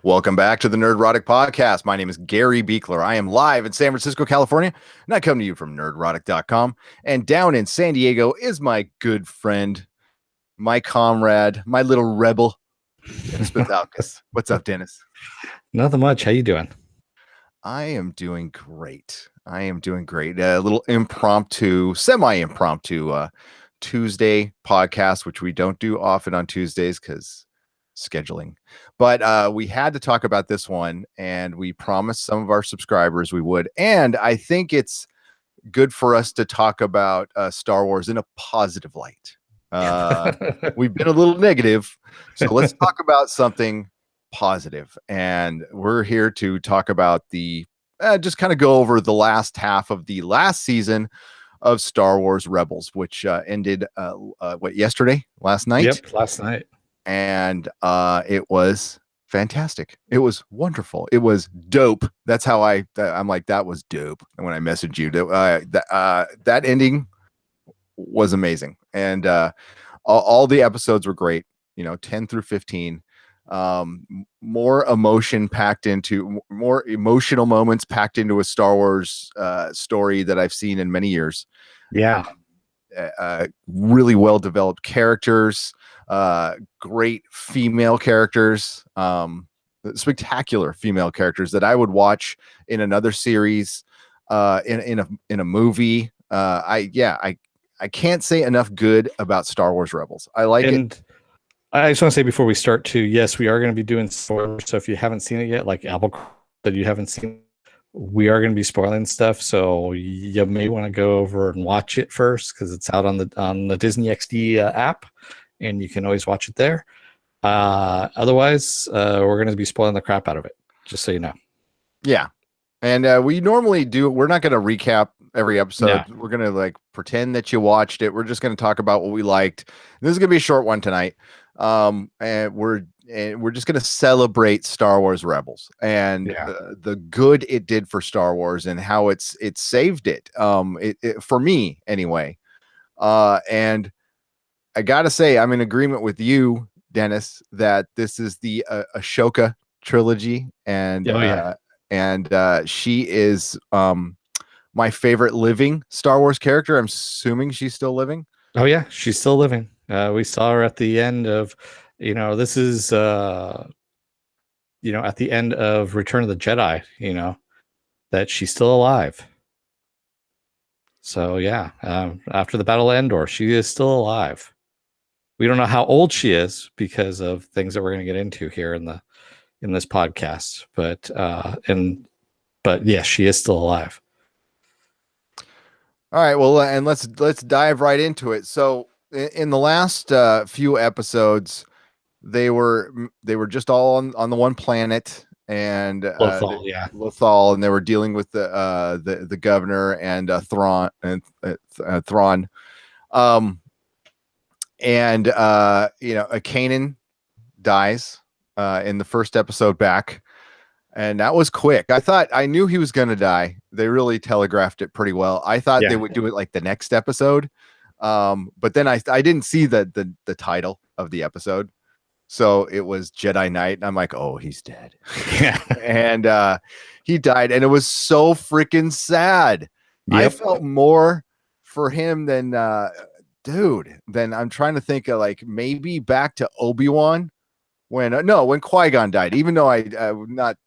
Welcome back to the Nerdrotic Podcast. My name is Gary Buechler. I am live in San Francisco, California, and I come to you from nerdrotic.com. And down in San Diego is my good friend, my comrade, my little rebel, Dennis Bithoulkas. What's up, Dennis? Nothing much. How you doing? I am doing great. A little semi-impromptu Tuesday podcast, which we don't do often on Tuesdays because scheduling. But we had to talk about this one, and we promised some of our subscribers we would. And I think it's good for us to talk about Star Wars in a positive light. We've been a little negative, so let's talk about something positive. And we're here to talk about just kind of go over the last half of the last season of Star Wars Rebels, which ended last night? Yep, last night. And it was fantastic. It was wonderful. It was dope. That's how I'm like, that was dope. And when I messaged you, that ending was amazing. And all the episodes were great, 10 through 15. More emotional moments packed into a Star Wars story that I've seen in many years. Yeah. Really well developed characters, great female characters, spectacular female characters that I would watch in another series, in a movie. I can't say enough good about Star Wars Rebels. I like it. I just want to say before we start too, yes, we are going to be doing spoilers. So if you haven't seen it yet, like Apple that you haven't seen, we are going to be spoiling stuff. So you may want to go over and watch it first because it's out on the Disney XD app, and you can always watch it there. Otherwise, we're going to be spoiling the crap out of it, just so you know. Yeah. And we normally do. We're not going to recap every episode. No. We're going to pretend that you watched it. We're just going to talk about what we liked. This is going to be a short one tonight. And we're just going to celebrate Star Wars Rebels and the good it did for Star Wars and how it saved it. For me anyway. And I got to say, I'm in agreement with you, Dennis, that this is the Ahsoka trilogy, and she is my favorite living Star Wars character. I'm assuming she's still living. Oh yeah, she's still living. We saw her at the end of, this is, at the end of Return of the Jedi, that she's still alive. So yeah, after the Battle of Endor, she is still alive. We don't know how old she is because of things that we're going to get into here in this podcast, but yes, she is still alive. All right, well, and let's dive right into it. So in the last few episodes, they were just all on the one planet, and Lothal, and they were dealing with the governor and Thrawn Kanan dies in the first episode back, and that was quick. I knew he was going to die. They really telegraphed it pretty well. I thought they would do it like the next episode, but then I didn't see the title of the episode, so it was Jedi Knight, and I'm like, oh, he's dead. And he died, and it was so freaking sad. Yep. I felt more for him than I'm trying to think of maybe back to Obi-Wan when Qui-Gon died, even though I'm not,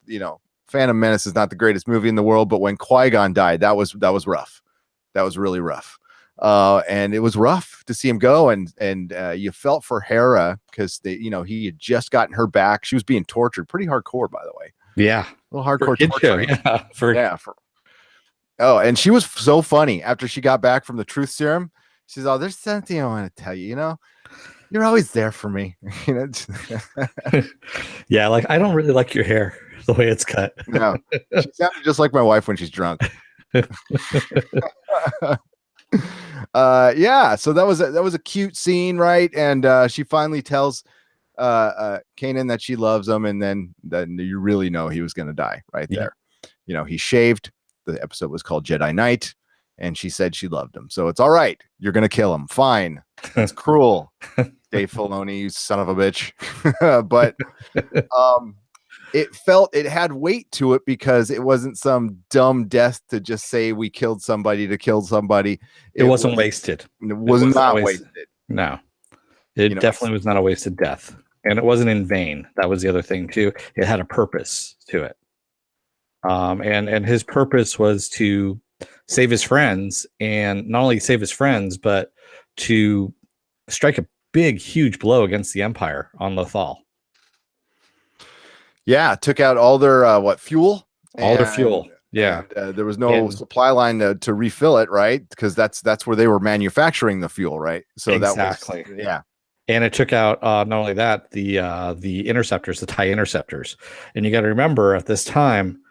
Phantom Menace is not the greatest movie in the world, but when Qui-Gon died, that was rough. That was really rough. And it was rough to see him go, and you felt for Hera because he had just gotten her back. She was being tortured pretty hardcore, by the way. Yeah. A little hardcore torture. And she was so funny after she got back from the truth serum. She says, "Oh, there's something I want to tell you. You're always there for me." Yeah, I don't really like your hair the way it's cut. No, she sounded just like my wife when she's drunk. So that was a cute scene, right? And she finally tells Kanan that she loves him, and then you really know he was going to die right there. He shaved. The episode was called Jedi Knight. And she said she loved him. So it's all right. You're going to kill him. Fine. It's cruel. Dave Filoni, you son of a bitch. But it had weight to it because it wasn't some dumb death to just say we killed somebody to kill somebody. It wasn't wasted. It was not wasted. No, it definitely was not a wasted death, and it wasn't in vain. That was the other thing too. It had a purpose to it. And his purpose was to save his friends, and not only save his friends, but to strike a big, huge blow against the Empire on Lothal. Yeah, took out all their fuel. All their fuel. Yeah, and, there was no supply line to refill it, right? Because that's where they were manufacturing the fuel, right? So exactly. That was, yeah. And it took out not only that, the interceptors, the TIE interceptors. And you got to remember at this time,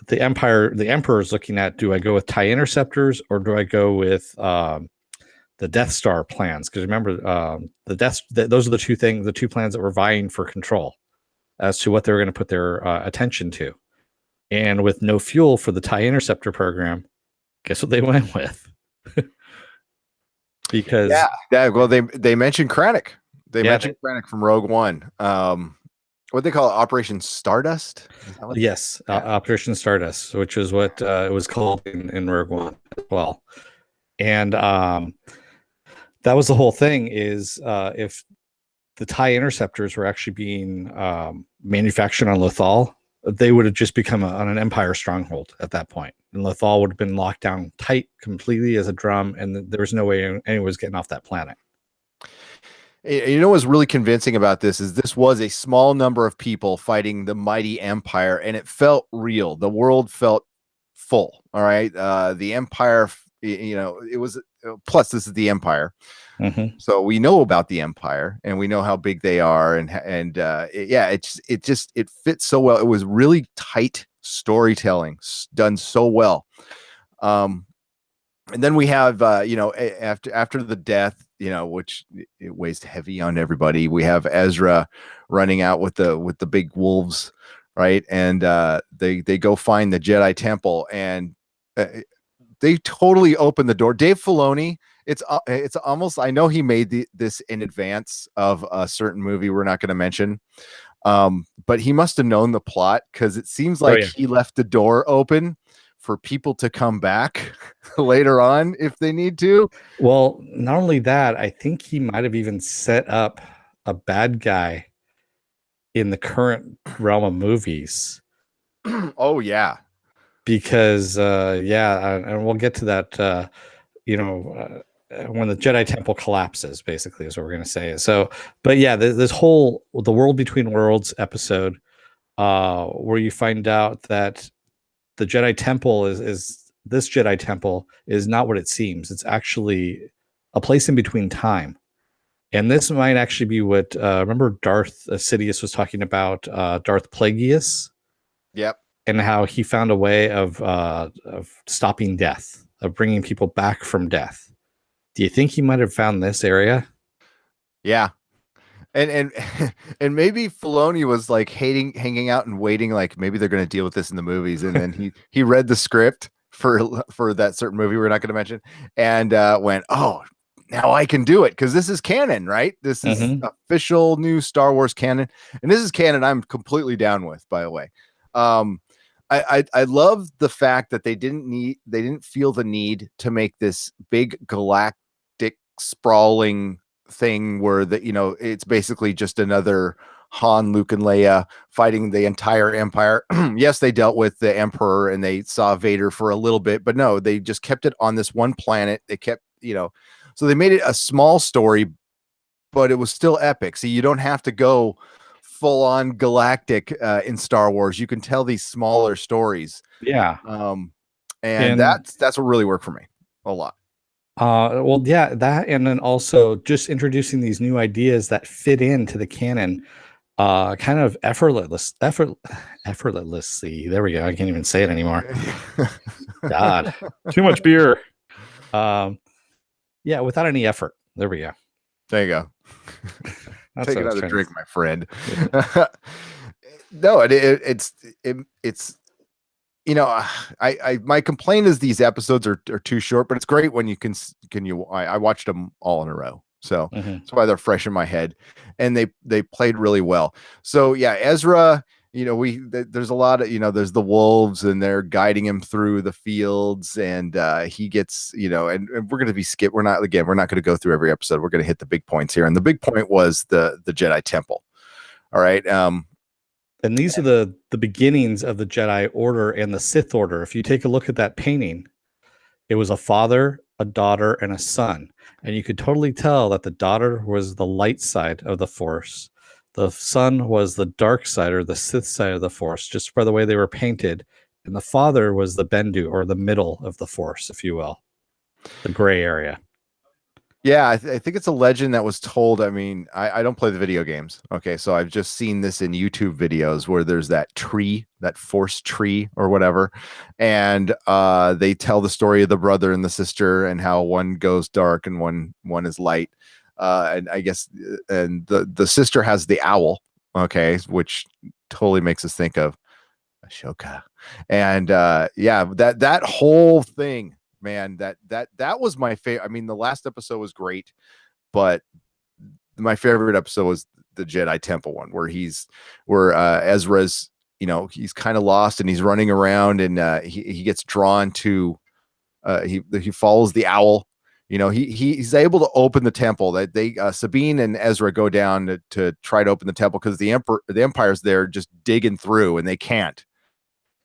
the Emperor is looking at, do I go with TIE interceptors or do I go with the Death Star plans? Because remember, those are the two plans that were vying for control as to what they were going to put their attention to. And with no fuel for the TIE interceptor program, guess what they went with? Because well, they mentioned Krennic. They mentioned Krennic from Rogue One. What they call it, Operation Stardust? Yes, Operation Stardust, which is what it was called in Rogue One as well. And that was the whole thing, is if the TIE interceptors were actually being manufactured on Lothal, they would have just become on an Empire stronghold at that point. And Lothal would have been locked down tight completely as a drum, and there was no way anyone was getting off that planet. You know what's really convincing about this is this was a small number of people fighting the mighty Empire, and it felt real. The world felt full. All right. The Empire, it was, plus this is the Empire. Mm-hmm. So we know about the Empire and we know how big they are. It fits so well. It was really tight storytelling done so well. And then we have, after the death, which it weighs heavy on everybody. We have Ezra running out with the big wolves, right? And they go find the Jedi Temple, and they totally open the door. Dave Filoni, it's almost, I know he made this in advance of a certain movie we're not going to mention, but he must have known the plot, because it seems like he left the door open for people to come back later on if they need to. Well, not only that, I think he might have even set up a bad guy in the current realm of movies. Oh yeah. Because and we'll get to that when the Jedi Temple collapses, basically, is what we're going to say. So, but yeah, this whole The World Between Worlds episode, where you find out that the Jedi Temple is this Jedi Temple is not what it seems. It's actually a place in between time. And this might actually be what, remember Darth Sidious was talking about, Darth Plagueis? Yep. And how he found a way of stopping death, of bringing people back from death. Do you think he might have found this area? Yeah. And maybe Filoni was like hanging out and waiting, like maybe they're going to deal with this in the movies, and then he read the script for that certain movie we're not going to mention, and went, oh, now I can do it, because this is canon, right? This is official new Star Wars canon, and this is canon I'm completely down with, by the way. I love the fact that they didn't feel the need to make this big galactic sprawling thing where it's basically just another Han, Luke, and Leia fighting the entire Empire. Yes, they dealt with the Emperor and they saw Vader for a little bit, but no, they just kept it on this one planet. They kept, so they made it a small story, but it was still epic. So you don't have to go full on galactic in Star Wars. You can tell these smaller stories. Yeah. And that's what really worked for me a lot. That, and then also just introducing these new ideas that fit into the canon, kind of effortlessly. There we go. I can't even say it anymore. God, too much beer. Without any effort. There we go. There you go. Take another drink, my friend. Yeah. No, it's my complaint is these episodes are too short, but it's great when you I watched them all in a row. So that's why they're fresh in my head, and they played really well. So yeah, Ezra, there's a lot of, there's the wolves and they're guiding him through the fields, and he gets, and we're going to be we're not going to go through every episode. We're going to hit the big points here. And the big point was the Jedi Temple. All right. And these are the beginnings of the Jedi Order and the Sith Order. If you take a look at that painting, it was a father, a daughter, and a son. And you could totally tell that the daughter was the light side of the Force. The son was the dark side or the Sith side of the Force, just by the way they were painted. And the father was the Bendu, or the middle of the Force, if you will, the gray area. Yeah, I think it's a legend that was told. I mean, I don't play the video games. Okay, so I've just seen this in YouTube videos where there's that tree, that Force tree or whatever, and they tell the story of the brother and the sister and how one goes dark and one is light. And I guess, and the sister has the owl, okay, which totally makes us think of Ashoka. And yeah, that whole thing, man, that was my favorite. I mean, the last episode was great, but my favorite episode was the Jedi Temple one, where Ezra's, he's kind of lost and he's running around, and he gets drawn to, he follows the owl. He's able to open the temple. That Sabine and Ezra go down to try to open the temple because the Empire's there just digging through, and they can't.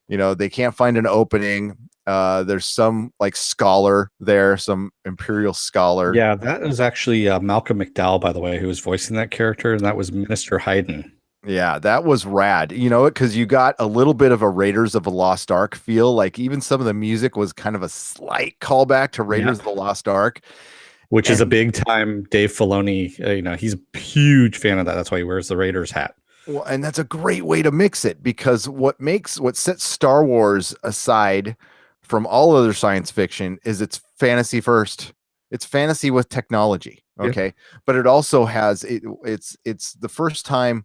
They can't find an opening. There's some like scholar there, some Imperial scholar. Yeah, that was actually Malcolm McDowell, by the way, who was voicing that character, and that was Minister Hayden. Yeah, that was rad. Because you got a little bit of a Raiders of the Lost Ark feel. Like even some of the music was kind of a slight callback to Raiders of the Lost Ark, which is a big time Dave Filoni. He's a huge fan of that. That's why he wears the Raiders hat. Well, and that's a great way to mix it, because what sets Star Wars aside from all other science fiction is it's fantasy first. It's fantasy with technology. Okay. Yep. But it also has, it's the first time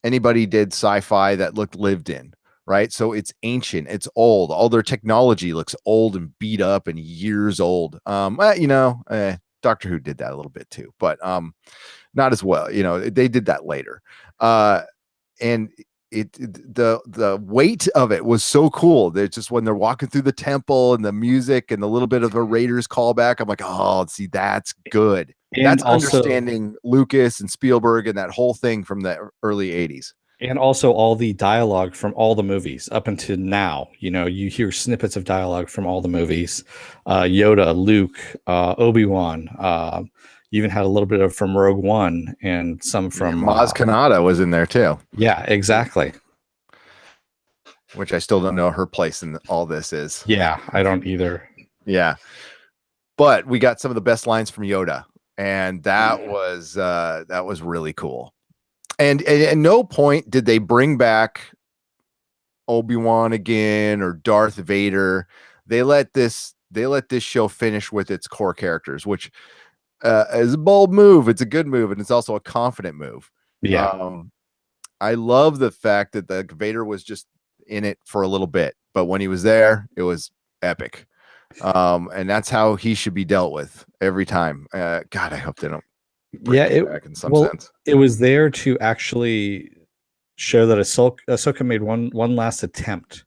anybody did sci-fi that looked lived in, right? So it's ancient, it's old. All their technology looks old and beat up and years old. Doctor Who did that a little bit too, but not as well. They did that later. And the weight of it was so cool. That just when they're walking through the temple and the music and the little bit of a Raiders callback, I'm like, oh, see, that's good. And that's also understanding Lucas and Spielberg and that whole thing from the early 80s. And also all the dialogue from all the movies up until now. You hear snippets of dialogue from all the movies. Yoda, Luke, Obi-Wan. You even had a little bit of from Rogue One and some from Maz Kanata was in there too. Yeah, exactly. Which I still don't know her place in all this is. Yeah, I don't either. Yeah, but we got some of the best lines from Yoda, and that was really cool. And at no point did they bring back Obi-Wan again or Darth Vader. They let this show finish with its core characters, which is a bold move. It's a good move, and it's also a confident move. Yeah. I love the fact that the Vader was just in it for a little bit, but when he was there, it was epic. And that's how he should be dealt with every time. God, I hope they don't. Back in some sense. It was there to actually show that Ahsoka made one last attempt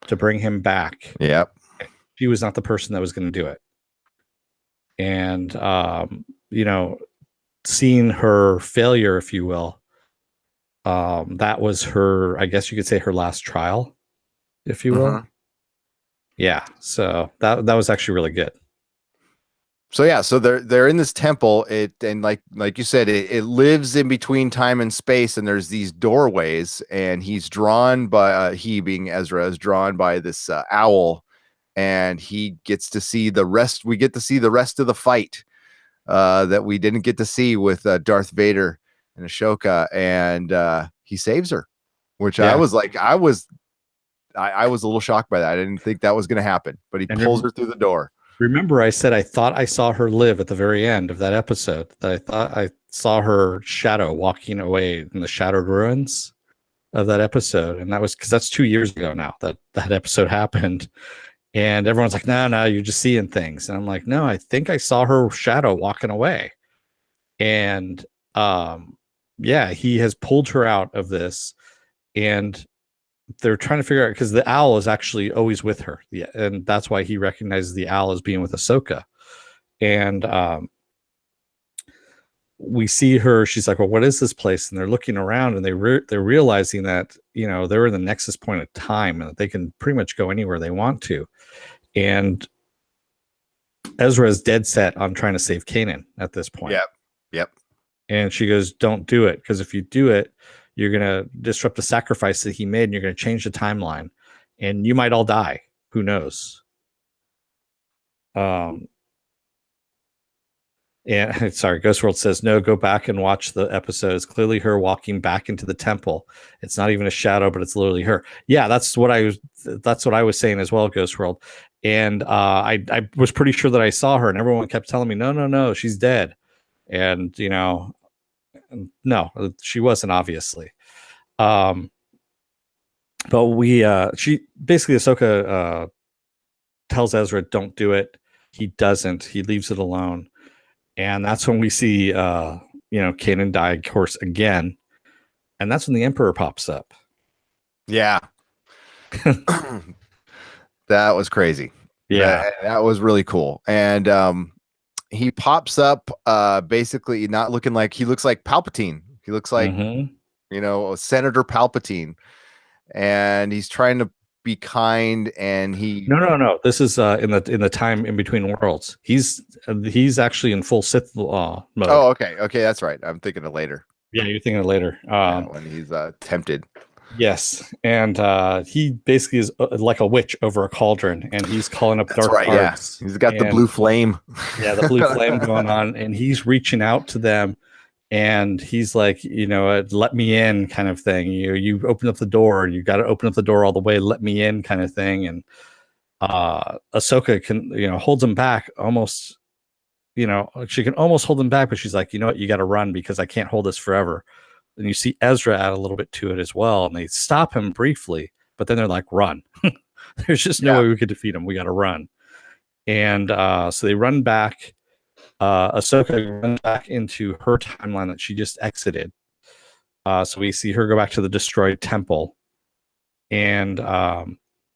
to bring him back. Yep. She was not the person that was going to do it. And, seeing her failure, if you will, that was her, I guess you could say, her last trial, if you will. Uh-huh. Yeah. So that was actually really good. So yeah, so they're in this temple. And like you said, it lives in between time and space, and there's these doorways, and he's drawn by he being Ezra is drawn by this owl, and he gets to see the rest. We get to see the rest of the fight that we didn't get to see with Darth Vader and Ashoka, and he saves her, which I was a little shocked by that. I didn't think that was going to happen, but he pulls her through the door. Remember, I said I thought I saw her live at the very end of that episode. That I thought I saw her shadow walking away in the shattered ruins of that episode, and that was because that's 2 years ago now that episode happened. And everyone's like, no, you're just seeing things. And I'm like, no, I think I saw her shadow walking away. And he has pulled her out of this. and they're trying to figure out, because the owl is actually always with her. Yeah, and that's why he recognizes the owl as being with Ahsoka. And we see her, she's like, well, what is this place? And they're looking around, and they're realizing that, they're in the nexus point of time, and that they can pretty much go anywhere they want to. And Ezra is dead set on trying to save Kanan at this point. Yep. And she goes, don't do it, because if you do it, you're going to disrupt the sacrifice that he made, and you're going to change the timeline, and you might all die. Who knows? And sorry, Ghost World says, no, go back and watch the episode. It's clearly her walking back into the temple. It's not even a shadow, but it's literally her. Yeah, that's what I was saying as well, Ghost World. And I was pretty sure that I saw her, and everyone kept telling me, no, she's dead. And no, she wasn't, obviously. But she basically, Ahsoka tells Ezra, don't do it. He doesn't. He leaves it alone. And that's when we see, Kanan die, of course, again. And that's when the Emperor pops up. Yeah. That was crazy. Yeah. That was really cool. And he pops up basically not looking like, he looks like Palpatine. He looks like, Senator Palpatine. And he's trying to be kind, and he no, this is in the time in between worlds. He's actually in full Sith mode. Oh, okay, that's right. I'm thinking of later. Yeah, you're thinking of later. When he's tempted. Yes, and he basically is like a witch over a cauldron, and he's calling up dark arts. Yeah. He's got the blue flame. Yeah, the blue flame going on, and he's reaching out to them. And he's like, let me in, kind of thing. You open up the door. You got to open up the door all the way. Let me in, kind of thing. And Ahsoka can, holds him back almost. She can almost hold him back, but she's like, you know what? You got to run, because I can't hold this forever. And you see Ezra add a little bit to it as well. And they stop him briefly, but then they're like, run. There's just no way we could defeat him. We got to run. And so they run back. Ahsoka runs back into her timeline that she just exited. So we see her go back to the destroyed temple. And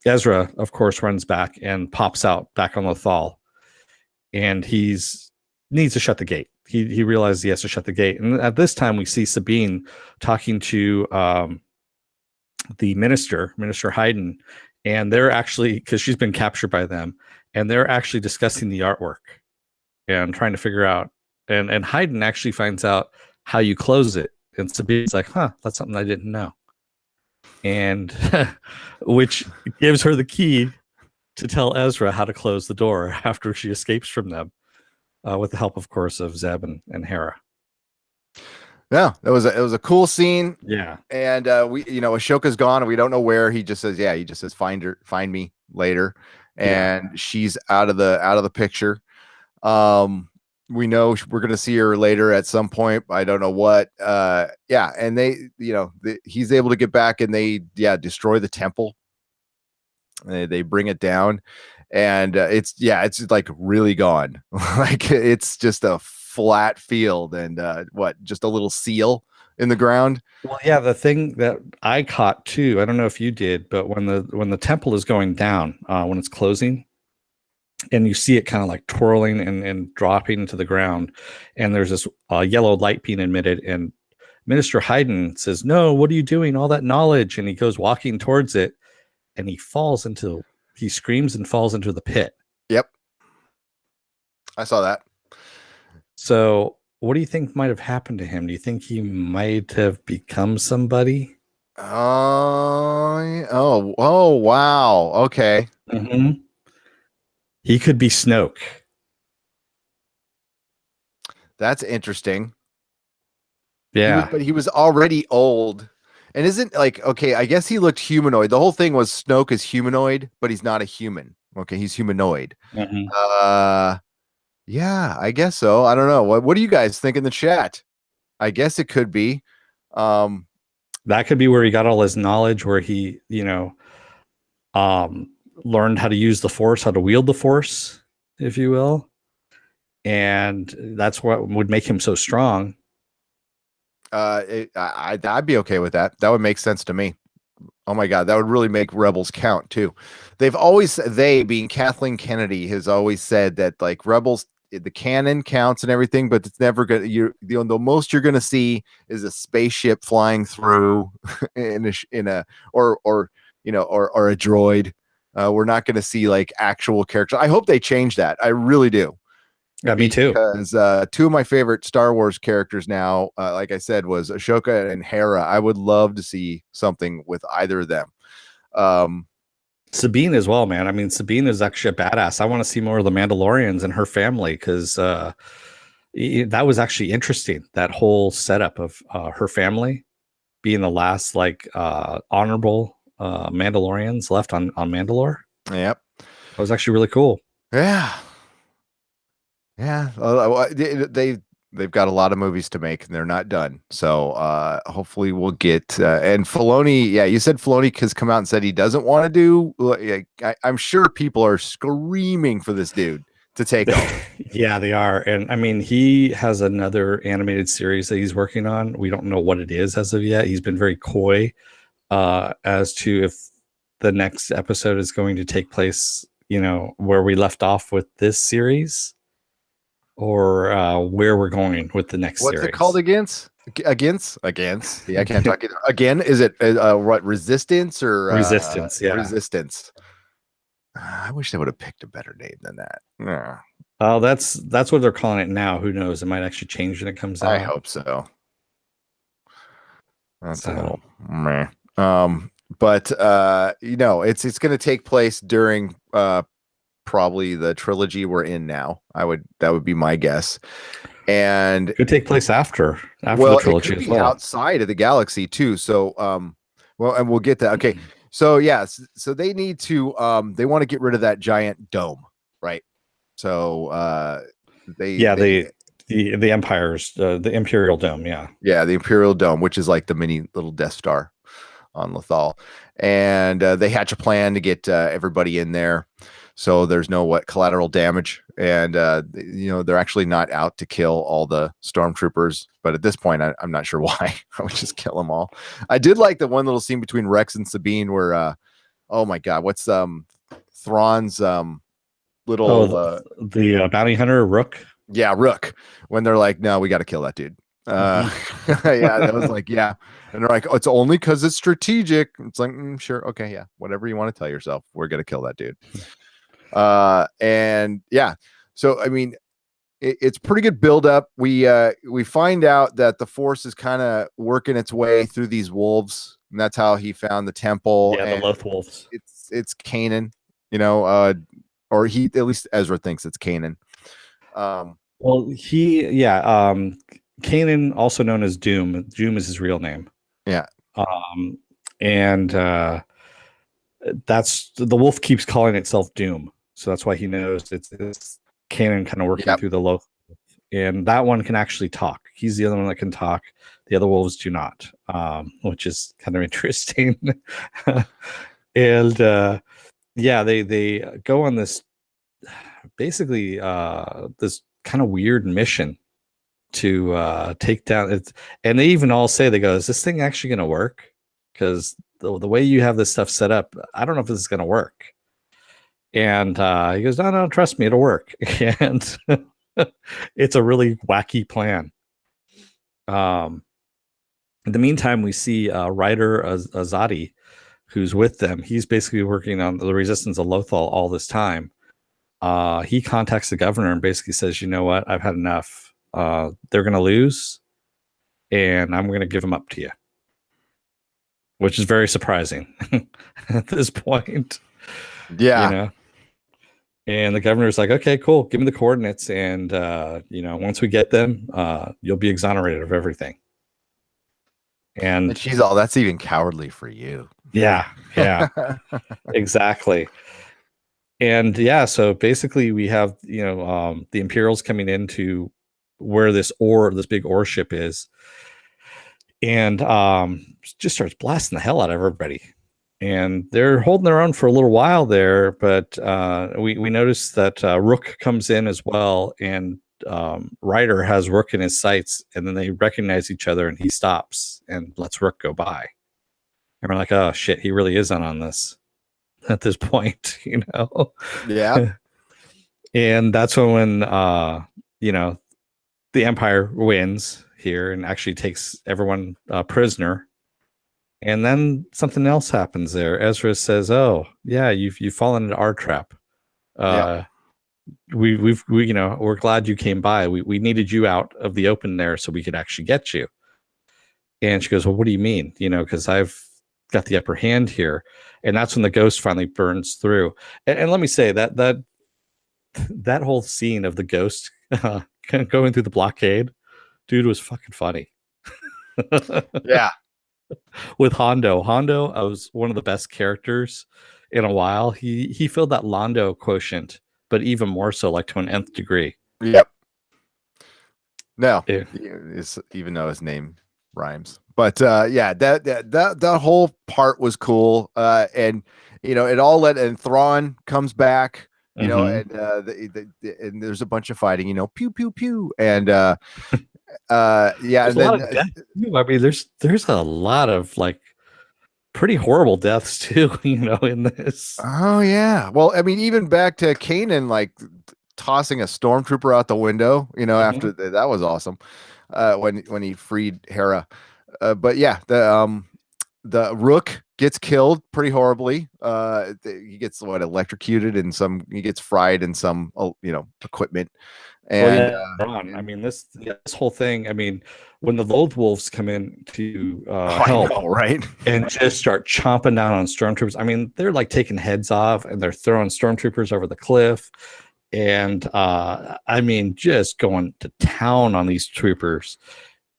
Ezra, of course, runs back and pops out back on Lothal. And needs to shut the gate. He realizes he has to shut the gate. And at this time, we see Sabine talking to the Minister Hayden. And they're actually, because she's been captured by them, and they're actually discussing the artwork and trying to figure out, and Hayden actually finds out how you close it. And Sabine's like, that's something I didn't know. And which gives her the key to tell Ezra how to close the door after she escapes from them, with the help, of course, of Zeb and Hera. Yeah, it was a cool scene. Yeah. And Ashoka's gone, and we don't know where. He just says, find me later. And she's out of the picture. We know we're going to see her later at some point. I don't know what. And he's able to get back, and they destroy the temple. They bring it down, and it's like really gone. Like it's just a flat field, and just a little seal in the ground. Well, yeah, the thing that I caught too, I don't know if you did, but when the temple is going down, when it's closing, and you see it kind of like twirling and dropping to the ground, and there's this yellow light being emitted, and Minister Hayden says, no, what are you doing? All that knowledge. And he goes walking towards it, and he screams and falls into the pit. Yep. I saw that. So what do you think might have happened to him? Do you think he might have become somebody? Oh, wow. Okay. Mm-hmm. He could be Snoke. That's interesting. Yeah. But he was already old. And isn't I guess he looked humanoid. The whole thing was Snoke is humanoid, but he's not a human. Okay, he's humanoid. Mm-hmm. Yeah, I guess so. I don't know. What do you guys think in the chat? I guess it could be. That could be where he got all his knowledge, where he, learned how to use the Force, how to wield the Force, if you will. And that's what would make him so strong. I'd be okay with that. That would make sense to me. Oh my God, that would really make Rebels count too. They being Kathleen Kennedy has always said that like Rebels, the canon counts and everything, but it's never gonna. The most you're gonna see is a spaceship flying through in a or or a droid. We're not gonna see like actual characters. I hope they change that. I really do. Yeah, me too. Because two of my favorite Star Wars characters now, like I said, was Ashoka and Hera. I would love to see something with either of them. Sabine as well, man. I mean, Sabine is actually a badass. I want to see more of the Mandalorians and her family because that was actually interesting. That whole setup of her family being the last like honorable Mandalorians left on Mandalore. Yep, that was actually really cool. Yeah. They've got a lot of movies to make and they're not done. So hopefully we'll get and Filoni. Yeah, you said Filoni has come out and said he doesn't want to do. I'm sure people are screaming for this dude to take over. Yeah, they are. And I mean, he has another animated series that he's working on. We don't know what it is as of yet. He's been very coy as to if the next episode is going to take place, where we left off with this series. Or where we're going with the next series. What's it called against? Against? Yeah, I can't talk it. Again, is it what, Resistance or Resistance? Yeah, Resistance. I wish they would have picked a better name than that. Oh, that's what they're calling it now. Who knows? It might actually change when it comes out. I hope so. That's a little meh. But it's going to take place during probably the trilogy we're in now. That would be my guess. And it could take place after the trilogy it could be outside of the galaxy too. So and we'll get that. Okay. So so they need to they want to get rid of that giant dome, right? So the Empire's the Imperial Dome, yeah. Yeah, the Imperial Dome, which is like the mini little Death Star on Lothal. And they hatch a plan to get everybody in there. So there's no collateral damage, and they're actually not out to kill all the stormtroopers. But at this point, I'm not sure why. I would just kill them all. I did like the one little scene between Rex and Sabine where, oh my God, what's Thrawn's little the bounty hunter Rook? Yeah, Rook. When they're like, no, we got to kill that dude. Yeah, that was like, yeah. And they're like, oh, it's only because it's strategic. It's like, sure, okay, yeah, whatever you want to tell yourself, we're gonna kill that dude. And yeah, so I mean, it's pretty good build up. We find out that the Force is kind of working its way through these wolves, and that's how he found the temple. Yeah, the Loth wolves. It's Kanan, or he, at least Ezra thinks it's Kanan. Kanan, also known as Doom. Doom is his real name. Yeah. And that's the wolf keeps calling itself Doom. So that's why he knows it's Kanan kind of working through the Loth. And that one can actually talk. He's the other one that can talk. The other wolves do not, which is kind of interesting. And they go on this basically this kind of weird mission to take down it. And they even all say, they go, is this thing actually going to work? Because the way you have this stuff set up, I don't know if this is going to work. And he goes, no, trust me, it'll work. And it's a really wacky plan. In the meantime, we see Ryder Azadi, who's with them. He's basically working on the resistance of Lothal all this time. He contacts the governor and basically says, you know what, I've had enough. They're going to lose, and I'm going to give them up to you. Which is very surprising at this point. Yeah. And the governor's like, okay, cool. Give me the coordinates. And, once we get them, you'll be exonerated of everything. And she's all, that's even cowardly for you. Yeah. Exactly. And so basically we have, the Imperials coming into where this big ore ship is. And just starts blasting the hell out of everybody. And they're holding their own for a little while there, but we notice that Rook comes in as well, and Ryder has Rook in his sights, and then they recognize each other, and he stops and lets Rook go by. And we're like, oh shit, he really is on this at this point, you know? Yeah. And that's when you know, the Empire wins here and actually takes everyone prisoner. And then something else happens there. Ezra says, "Oh, yeah, you've fallen into our trap. Yeah. We you know, we're glad you came by. We needed you out of the open there so we could actually get you." And she goes, "Well, what do you mean? You know, because I've got the upper hand here." And that's when the ghost finally burns through. And let me say that whole scene of the ghost going through the blockade, dude, was fucking funny. Yeah. With Hondo. Hondo was one of the best characters in a while. He filled that Londo quotient, but even more so, like to an nth degree. Yep. No, Yeah. even though his name rhymes, but yeah, that whole part was cool. And you know, it all led, and Thrawn comes back. You know, and and there's a bunch of fighting. You know, pew pew pew, and yeah, There's and a lot then of death too. I mean, there's a lot of like pretty horrible deaths too, you know, in this. oh yeah, well, I mean, even back to Kanan, like tossing a stormtrooper out the window. You know, after that was awesome. When he freed Hera, but yeah, the Rook gets killed pretty horribly. He gets electrocuted and he gets fried in some you know, equipment. And Ron, I mean, this whole thing. I mean, when the Lothwolves come in to I help, know, right? and just start chomping down on stormtroopers. I mean, they're like taking heads off and they're throwing stormtroopers over the cliff. And I mean, just going to town on these troopers.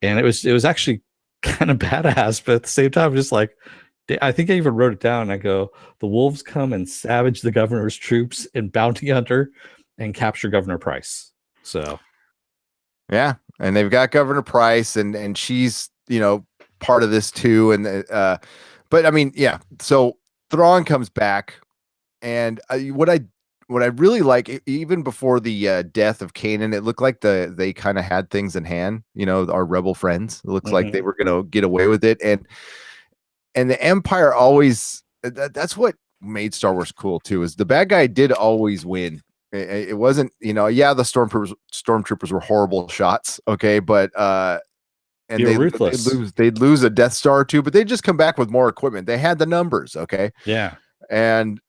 And it was actually kind of badass, but at the same time, just like, I think I even wrote it down. I go, the wolves come and savage the governor's troops and bounty hunter and capture Governor Price. So yeah, and they've got Governor Price, and she's, you know, part of this too. And but I mean, yeah. So Thrawn comes back, and what I really like, even before the death of Kanan, it looked like they kind of had things in hand. You know, our rebel friends. It looks like they were going to get away with it, and the Empire always. That's what made Star Wars cool too. Is the bad guy did always win. It wasn't, you know, yeah, the stormtroopers were horrible shots, okay, but and ruthless. They'd lose a Death Star or two, but they'd just come back with more equipment. They had the numbers, okay. Yeah. And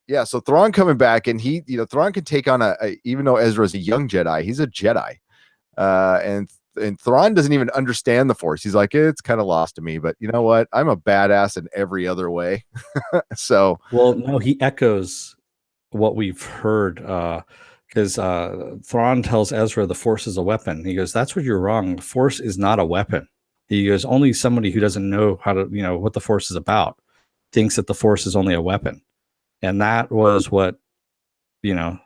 yeah, so Thrawn coming back, and he, you know, Thrawn can take on even though Ezra's a young Jedi, he's a Jedi. And Thrawn doesn't even understand the Force. He's like, it's kind of lost to me, but you know what? I'm a badass in every other way. So, well, no, he echoes what we've heard, because Thrawn tells Ezra the Force is a weapon. He goes, "That's where you're wrong. The Force is not a weapon." He goes, "Only somebody who doesn't know how to, you know, what the Force is about, thinks that the Force is only a weapon." And that was what, you know,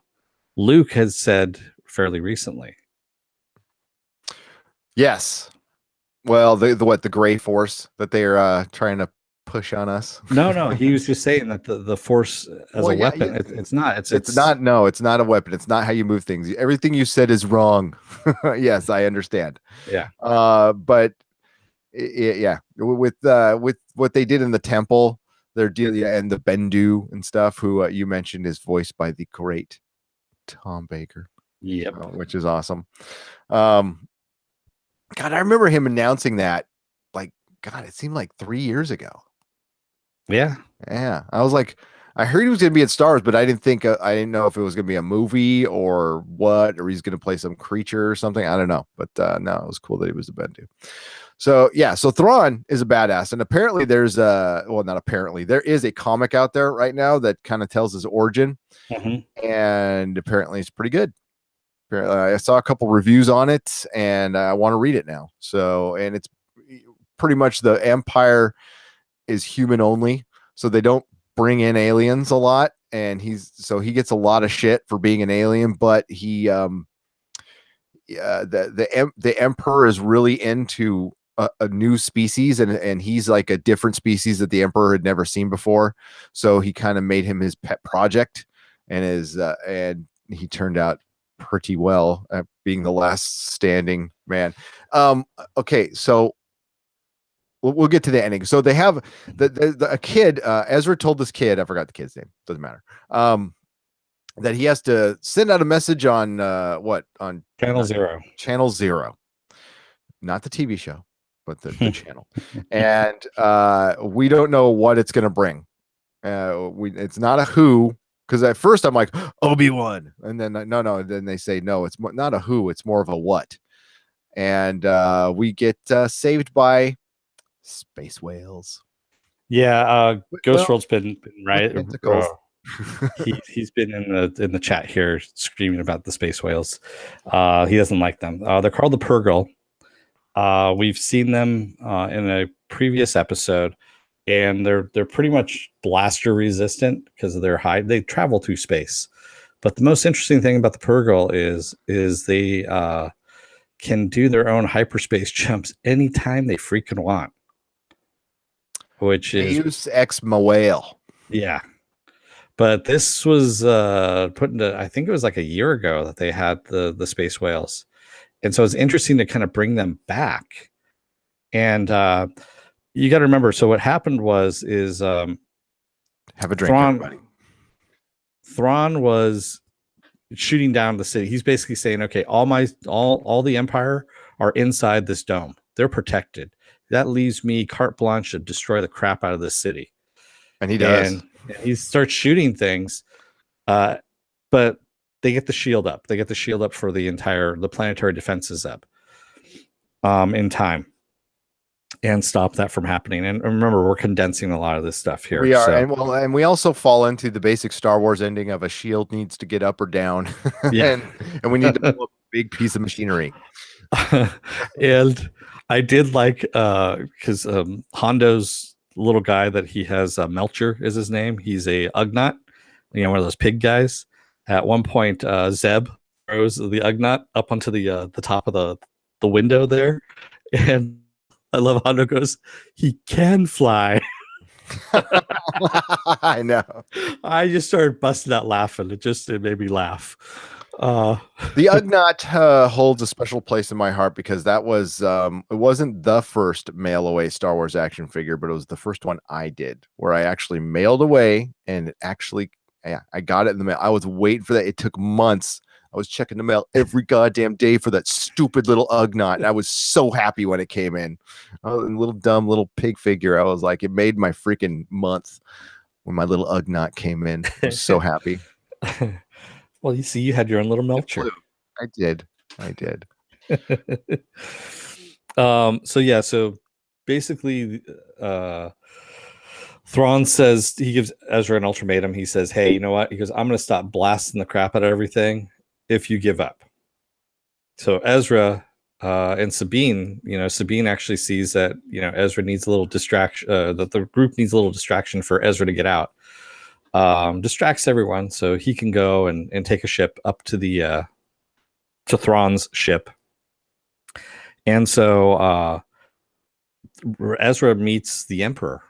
Luke has said fairly recently. Yes. Well, the gray force that they're trying to push on us. No, he was just saying that the Force as a weapon. Yeah. It's not. It's not. No, it's not a weapon. It's not how you move things. Everything you said is wrong. Yes, I understand. Yeah. But yeah, with what they did in the temple, their deal, and the Bendu and stuff, who you mentioned is voiced by the great Tom Baker. Yep. Which is awesome. God, I remember him announcing that, like, God, it seemed like 3 years ago. Yeah. Yeah. I was like, I heard he was going to be in Star Wars, but I didn't know if it was going to be a movie or what, or he's going to play some creature or something. I don't know. But no, it was cool that he was a Bendu. So yeah, so Thrawn is a badass. And apparently there's not apparently, there is a comic out there right now that kind of tells his origin. And apparently it's pretty good. I saw a couple reviews on it, and I want to read it now. So, and it's pretty much the Empire is human only, so they don't bring in aliens a lot, and he gets a lot of shit for being an alien. But he, the Emperor is really into a new species, and he's like a different species that the Emperor had never seen before. So he kind of made him his pet project, and he turned out pretty well at being the last standing man. Okay, so we'll get to the ending. So they have a kid. Ezra told this kid, I forgot the kid's name. Doesn't matter. That he has to send out a message on on Channel Zero. Channel Zero, not the TV show, but the channel. And we don't know what it's going to bring. It's not a who, because at first I'm like Obi-Wan, and then no. Then they say no, it's not a who, it's more of a what. And we get saved by space whales. Yeah, Ghost World's been right. He's been in the chat here screaming about the space whales. He doesn't like them. They're called the Purrgil. We've seen them in a previous episode, and they're pretty much blaster resistant because of their height. They travel through space. But the most interesting thing about the Purrgil is they can do their own hyperspace jumps anytime they freaking want. Which is Deus ex mawale. Yeah. But this was put into, I think it was like a year ago that they had the space whales. And so it's interesting to kind of bring them back. And you got to remember, so what happened is have a drink, everybody. Thrawn was shooting down the city. He's basically saying, okay, all the Empire are inside this dome. They're protected. That leaves me carte blanche to destroy the crap out of this city. And he does. And he starts shooting things, but they get the shield up. They get the shield up for the planetary defenses up in time, and stop that from happening. And remember, we're condensing a lot of this stuff here. We are, so. and we also fall into the basic Star Wars ending of a shield needs to get up or down, yeah. and we need to pull up a big piece of machinery. And I did like because Hondo's little guy that he has, Melcher is his name. He's a Ugnaught, one of those pig guys. At one point, Zeb throws the Ugnaught up onto the top of the window there, and I love Hondo goes, he can fly. I know. I just started busting out laughing. It made me laugh. The Ugnaught holds a special place in my heart because that was it wasn't the first mail away Star Wars action figure, but it was the first one I did where I actually mailed away, and it actually I got it in the mail. I was waiting for that. It took months. I was checking the mail every goddamn day for that stupid little Ugnaught, and I was so happy when it came in. A little dumb little pig figure. I was like, it made my freaking month when my little Ugnaught came in. I was so happy. Well, you see, you had your own little Melcher. I did. So basically, Thrawn says, he gives Ezra an ultimatum. He says, hey, you know what? He goes, I'm going to stop blasting the crap out of everything if you give up. So Ezra and Sabine, Sabine actually sees that, Ezra needs a little distraction, that the group needs a little distraction for Ezra to get out. Distracts everyone so he can go and take a ship up to the to Thrawn's ship. And so Ezra meets the Emperor.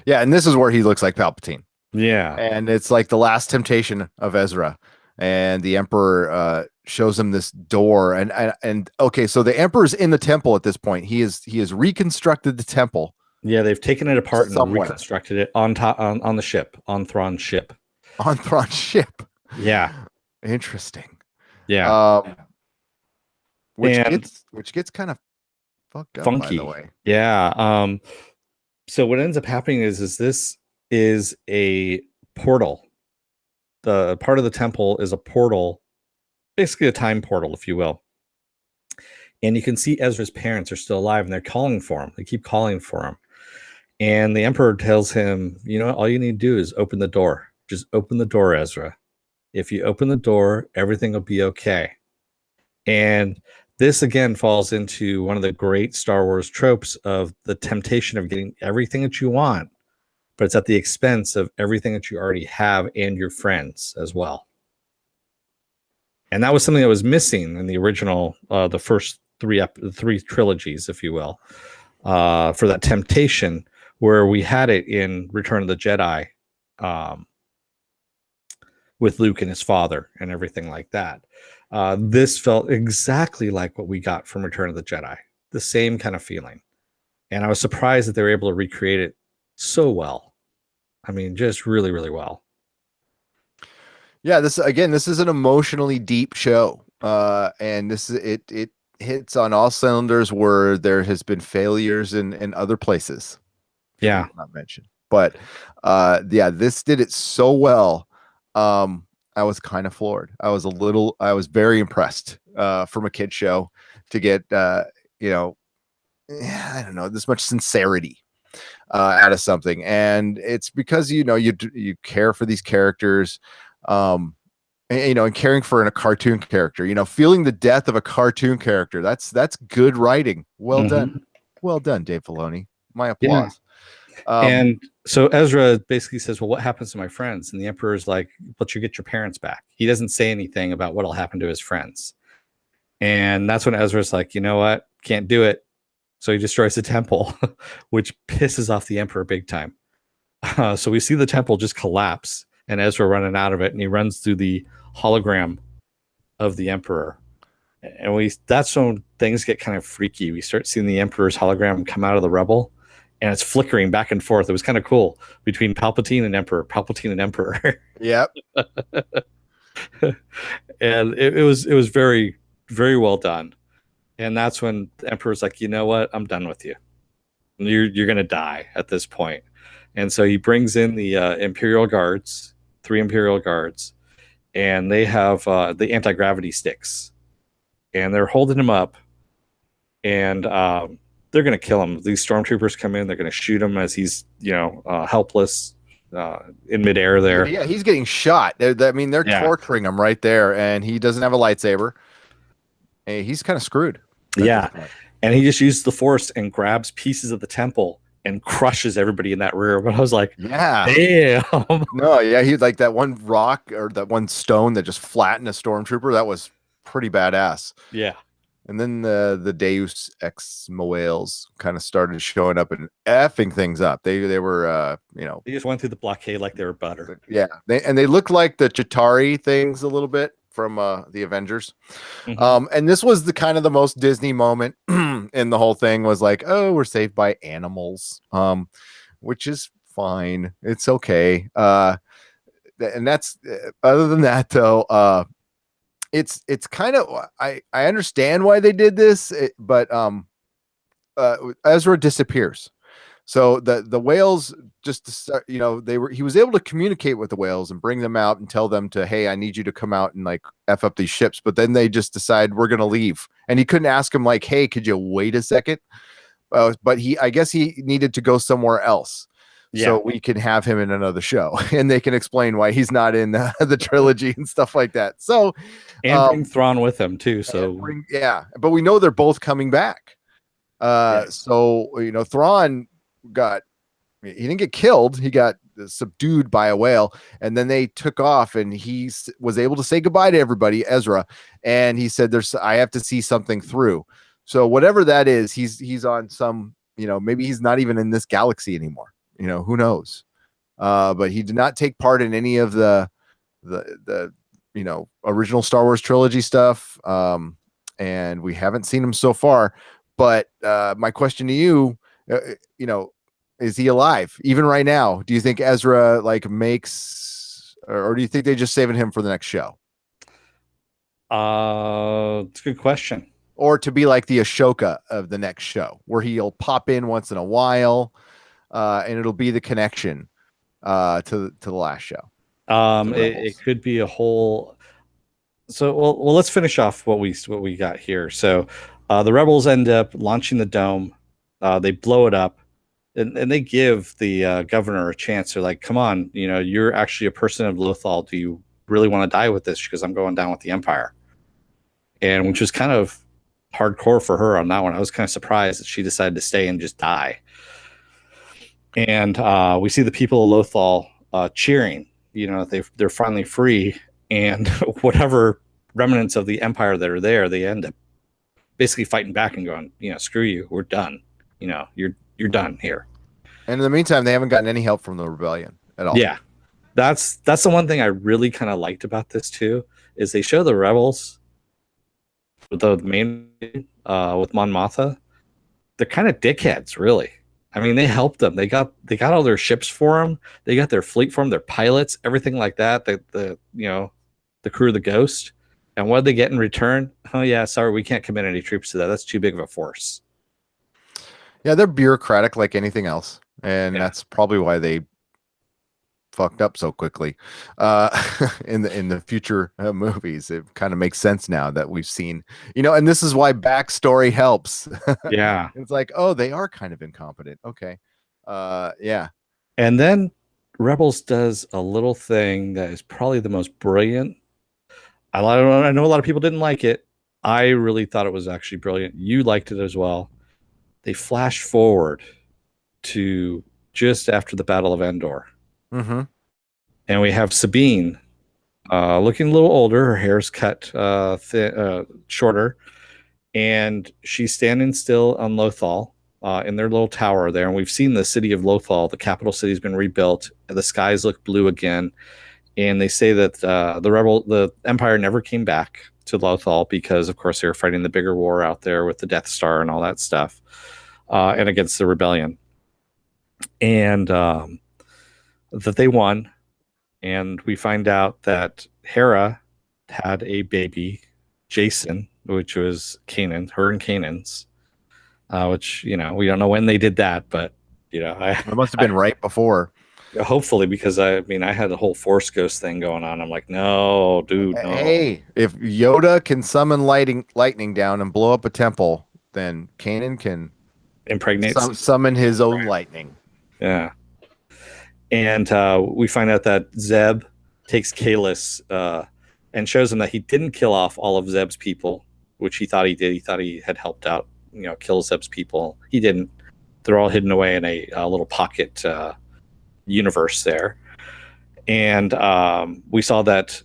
Yeah, and this is where he looks like Palpatine. Yeah. And it's like the last temptation of Ezra. And the Emperor shows him this door. And okay, so the Emperor's in the temple at this point. He has reconstructed the temple. Yeah, they've taken it apart and reconstructed it on the ship, on Thrawn's ship. On Thrawn's ship. Yeah. Interesting. Yeah. Which gets kind of fucked up, funky. By the way. Yeah. So what ends up happening is this is a portal. The part of the temple is a portal, basically a time portal, if you will. And you can see Ezra's parents are still alive, and they're calling for him. They keep calling for him. And the Emperor tells him, all you need to do is open the door. Just open the door, Ezra. If you open the door, everything will be okay. And this, again, falls into one of the great Star Wars tropes of the temptation of getting everything that you want, but it's at the expense of everything that you already have and your friends as well. And that was something that was missing in the original, the first three trilogies, if you will, for that temptation, where we had it in Return of the Jedi with Luke and his father and everything like that. This felt exactly like what we got from Return of the Jedi. the same kind of feeling. And I was surprised that they were able to recreate it so well. I mean, just really, really well. Yeah, this is an emotionally deep show. And it hits on all cylinders where there has been failures in other places. Yeah. Not mentioned. But this did it so well. I was kind of floored. I was very impressed from a kid show to get I don't know, this much sincerity out of something. And it's because you care for these characters, and caring for a cartoon character, feeling the death of a cartoon character. That's good writing. Well done. Well done, Dave Filoni. My applause. And so Ezra basically says, well, what happens to my friends? And the Emperor's like, but you get your parents back. He doesn't say anything about what'll happen to his friends. And that's when Ezra's like, you know what? Can't do it. So he destroys the temple, which pisses off the Emperor big time. So we see the temple just collapse and Ezra running out of it. And he runs through the hologram of the Emperor. And that's when things get kind of freaky. We start seeing the Emperor's hologram come out of the rubble. And it's flickering back and forth. It was kind of cool between Palpatine and Emperor. Yep. And it was very, very well done. And that's when the Emperor's like, you know what? I'm done with you. You're going to die at this point. And so he brings in the Imperial Guards, 3 Imperial Guards, and they have the anti-gravity sticks. And they're holding him up. And they're going to kill him. These stormtroopers come in. They're going to shoot him as he's, helpless in midair there. Yeah, he's getting shot. They're torturing him right there, and he doesn't have a lightsaber. And he's kind of screwed. Yeah, and he just uses the Force and grabs pieces of the temple and crushes everybody in that rear. But I was like, yeah, damn. No, yeah, he's like that one rock or that one stone that just flattened a stormtrooper. That was pretty badass. Yeah. And then the Deus Ex Moales kind of started showing up and effing things up. They were they just went through the blockade like they were butter. Yeah, they looked like the Chitauri things a little bit from the Avengers. And this was the most Disney moment in the whole thing. Was like, oh, we're saved by animals, which is fine. It's okay. And that's other than that though. It's kind of I understand why they did this, but Ezra disappears. So the whales just start, he was able to communicate with the whales and bring them out and tell them to, hey, I need you to come out and like F up these ships. But then they just decide we're going to leave. And he couldn't ask him like, hey, could you wait a second? But I guess he needed to go somewhere else. Yeah. So we can have him in another show and they can explain why he's not in the trilogy and stuff like that. So, and bring Thrawn with him too. So but we know they're both coming back. So, Thrawn he didn't get killed. He got subdued by a whale, and then they took off and he was able to say goodbye to everybody, Ezra. And he said, I have to see something through. So whatever that is, he's on some, maybe he's not even in this galaxy anymore. Who knows? But he did not take part in any of the original Star Wars trilogy stuff. And we haven't seen him so far. But my question to you, is he alive even right now? Do you think Ezra makes, or do you think they're just saving him for the next show? It's a good question. Or to be like the Ashoka of the next show, where he'll pop in once in a while. And it'll be the connection to the last show. It could be a whole. So well, let's finish off what we got here. So the rebels end up launching the dome. They blow it up, and they give the governor a chance. They're like, "Come on, you're actually a person of Lothal. Do you really want to die with this? Because I'm going down with the Empire." And which was kind of hardcore for her on that one. I was kind of surprised that she decided to stay and just die. And we see the people of Lothal cheering, they're finally free, and whatever remnants of the Empire that are there, they end up basically fighting back and going, screw you, we're done. You're done here. And in the meantime, they haven't gotten any help from the rebellion at all. Yeah, that's the one thing I really kind of liked about this too, is they show the rebels, the main with Mon Mothma, they're kind of dickheads, really. I mean, they helped them. They got all their ships for them. They got their fleet for them, their pilots, everything like that. The crew of the Ghost. And what did they get in return? Oh yeah, sorry, we can't commit any troops to that. That's too big of a force. Yeah, they're bureaucratic like anything else, and that's probably why they fucked up so quickly. In the future movies, it kind of makes sense now that we've seen, and this is why backstory helps. Yeah, it's like, oh, they are kind of incompetent. Okay, yeah. And then Rebels does a little thing that is probably the most brilliant. I know a lot of people didn't like it. I really thought it was actually brilliant. You liked it as well. They flash forward to just after the Battle of Endor. Mm-hmm. And we have Sabine looking a little older. Her hair's cut shorter. And she's standing still on Lothal in their little tower there. And we've seen the city of Lothal, the capital city, has been rebuilt. The skies look blue again. And they say that the Empire never came back to Lothal because, of course, they were fighting the bigger war out there with the Death Star and all that stuff, and against the rebellion. And that they won. And we find out that Hera had a baby, Jason, which was Kanan, her and Kanan's, which, we don't know when they did that, but, it must have been right before. Hopefully, because I had the whole Force Ghost thing going on. I'm like, no, dude, no. Hey, if Yoda can summon lightning down and blow up a temple, then Kanan can impregnate summon his own lightning. Yeah. And we find out that Zeb takes Kahless and shows him that he didn't kill off all of Zeb's people, which he thought he did. He thought he had helped out, kill Zeb's people. He didn't. They're all hidden away in a little pocket universe there. And we saw that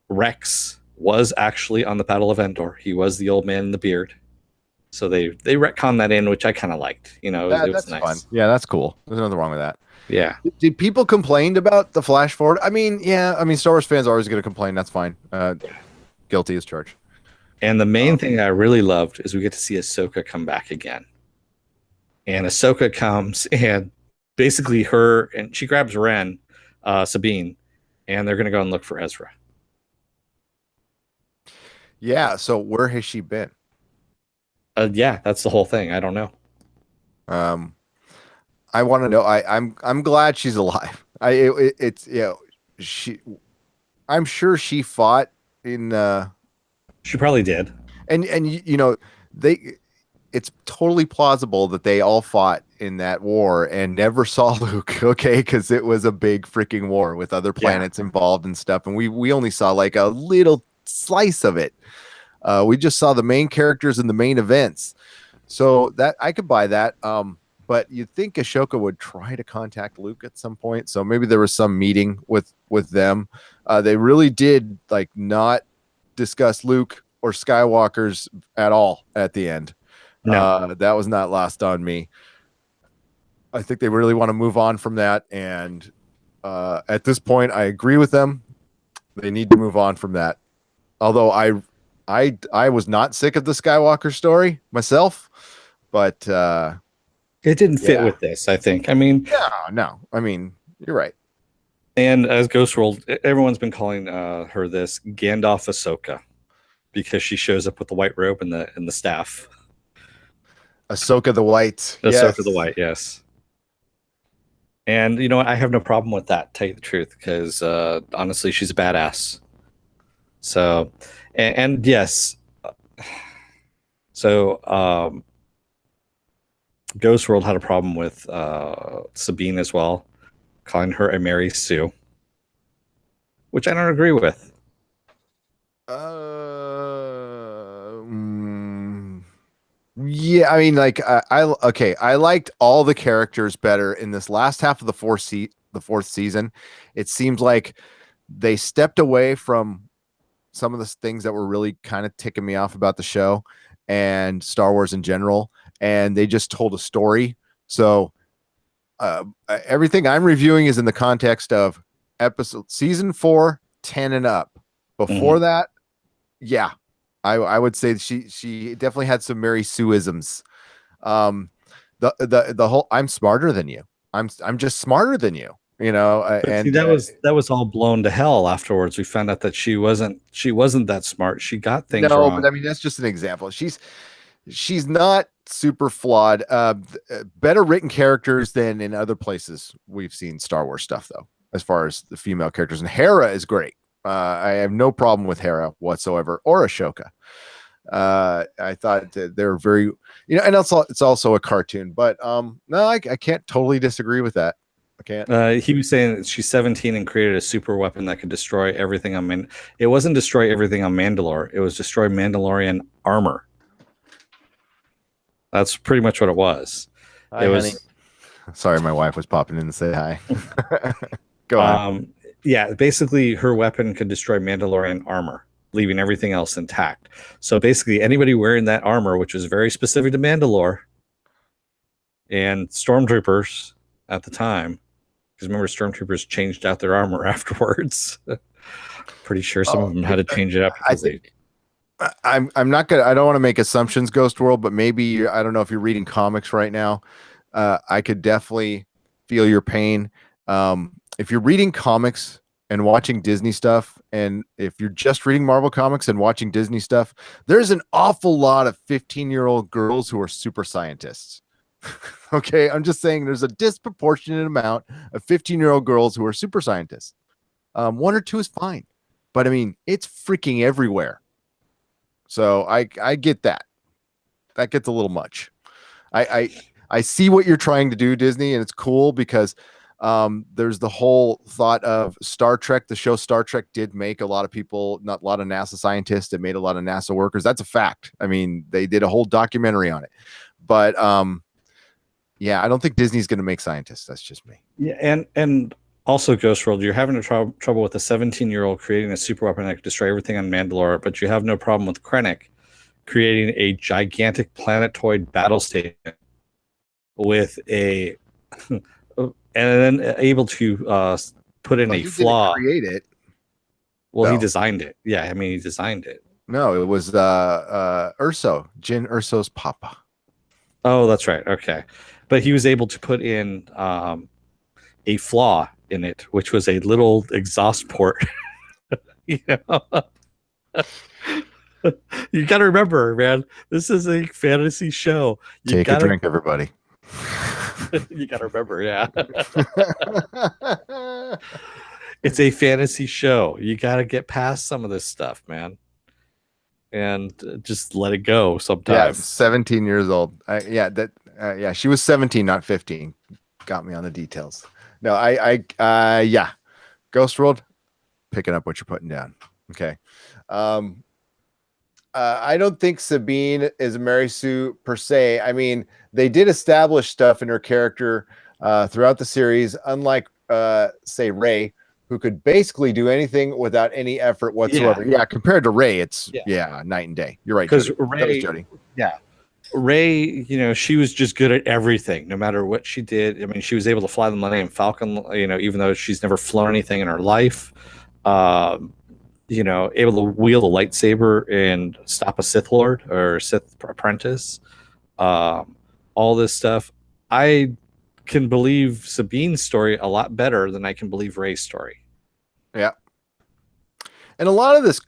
Rex was actually on the Battle of Endor. He was the old man in the beard. So they retconned that in, which I kind of liked. It was nice. Fun. Yeah, that's cool. There's nothing wrong with that. Yeah. Did people complain about the flash forward? I mean, Star Wars fans are always going to complain. That's fine. Guilty as charged. And the main thing I really loved is we get to see Ahsoka come back again. And Ahsoka comes and basically she grabs Ren, Sabine, and they're going to go and look for Ezra. Yeah. So where has she been? Yeah, that's the whole thing. I don't know. I want to know. I'm glad she's alive. I'm sure she fought in. She probably did. And it's totally plausible that they all fought in that war and never saw Luke. Okay, because it was a big freaking war with other planets involved and stuff, and we only saw like a little slice of it. We just saw the main characters and the main events, so that I could buy that. But you'd think Ahsoka would try to contact Luke at some point, so maybe there was some meeting with them. They really did not discuss Luke or Skywalker's at all at the end. No. That was not lost on me. I think they really want to move on from that, and at this point, I agree with them. They need to move on from that. Although I was not sick of the Skywalker story myself, but it didn't fit with this, I think. I mean, no. I mean, you're right. And as Ghost World, everyone's been calling her this Gandalf Ahsoka because she shows up with the white robe and the staff. Ahsoka the White. Ahsoka the White, yes. And I have no problem with that, to tell you the truth, because honestly, she's a badass. So, and yes. So, Ghost World had a problem with Sabine as well, calling her a Mary Sue, which I don't agree with. Yeah, I mean, I liked all the characters better in this last half of the fourth season. It seems like they stepped away from some of the things that were really kind of ticking me off about the show and Star Wars in general, and they just told a story. So everything I'm reviewing is in the context of season 4, 10 and up. Before that, yeah, I would say she definitely had some Mary Sue-isms The whole I'm smarter than you. I'm just smarter than you. You know, and see, that was all blown to hell afterwards. We found out that she wasn't that smart. She got things no, wrong. but I mean that's just an example. She's not super flawed. Better written characters than in other places we've seen Star Wars stuff, though, as far as the female characters. And Hera is great. I have no problem with Hera whatsoever, or Ashoka. I thought that they're very, you know, and it's also a cartoon, but no, I can't totally disagree with that. I can't. He was saying that she's 17 and created a super weapon that could destroy everything on It wasn't destroy everything on Mandalore. It was destroy Mandalorian armor. That's pretty much what it was. Hi, honey. Sorry, my wife was popping in to say hi. Go on. Yeah, basically her weapon could destroy Mandalorian armor, leaving everything else intact. So basically anybody wearing that armor, which was very specific to Mandalore and stormtroopers at the time, because remember stormtroopers changed out their armor afterwards. Pretty sure some of them had to change it up. I'm not gonna. I don't want to make assumptions, Ghost World, but maybe I don't know if you're reading comics right now. I could definitely feel your pain. If you're reading comics and watching Disney stuff, and if you're just reading Marvel comics and watching Disney stuff, there's an awful lot of 15-year-old girls who are super scientists. Okay, I'm just saying there's a disproportionate amount of 15-year-old girls who are super scientists. One or two is fine, but I mean it's freaking everywhere. So I get that. That gets a little much. I see what you're trying to do, Disney, and it's cool because there's the whole thought of Star Trek. The show Star Trek did make a lot of people, not a lot of NASA scientists. It made a lot of NASA workers. That's a fact. I mean, they did a whole documentary on it. But yeah, I don't think Disney's going to make scientists. That's just me. Yeah, and also, Ghost World, you're having trouble with a 17-year-old creating a super weapon that could destroy everything on Mandalore, but you have no problem with Krennic creating a gigantic planetoid battle station with a and then able to put in a flaw. Create it. Well, no. He designed it. Yeah, I mean, he designed it. No, it was Urso, Jyn Urso's papa. Oh, that's right. Okay, but he was able to put in a flaw in it, which was a little exhaust port. You know, you got to remember, man, this is a fantasy show. Take a drink, everybody. You got to remember, yeah. It's a fantasy show. You got to get past some of this stuff, man, and just let it go sometimes. Yeah, 17 years old. Yeah, she was 17, not 15. Got me on the details. No, yeah, Ghost World, picking up what you're putting down. Okay. I don't think Sabine is Mary Sue per se. I mean, they did establish stuff in her character throughout the series, unlike, say, Rey, who could basically do anything without any effort whatsoever. Yeah, compared to Rey, it's night and day. You're right. Because Rey, Rey, you know, she was just good at everything, no matter what she did. I mean, she was able to fly the Millennium Falcon, you know, even though she's never flown anything in her life. You know, able to wield a lightsaber and stop a Sith Lord or Sith apprentice. All this stuff. I can believe Sabine's story a lot better than I can believe Rey's story. Yeah. And a lot of this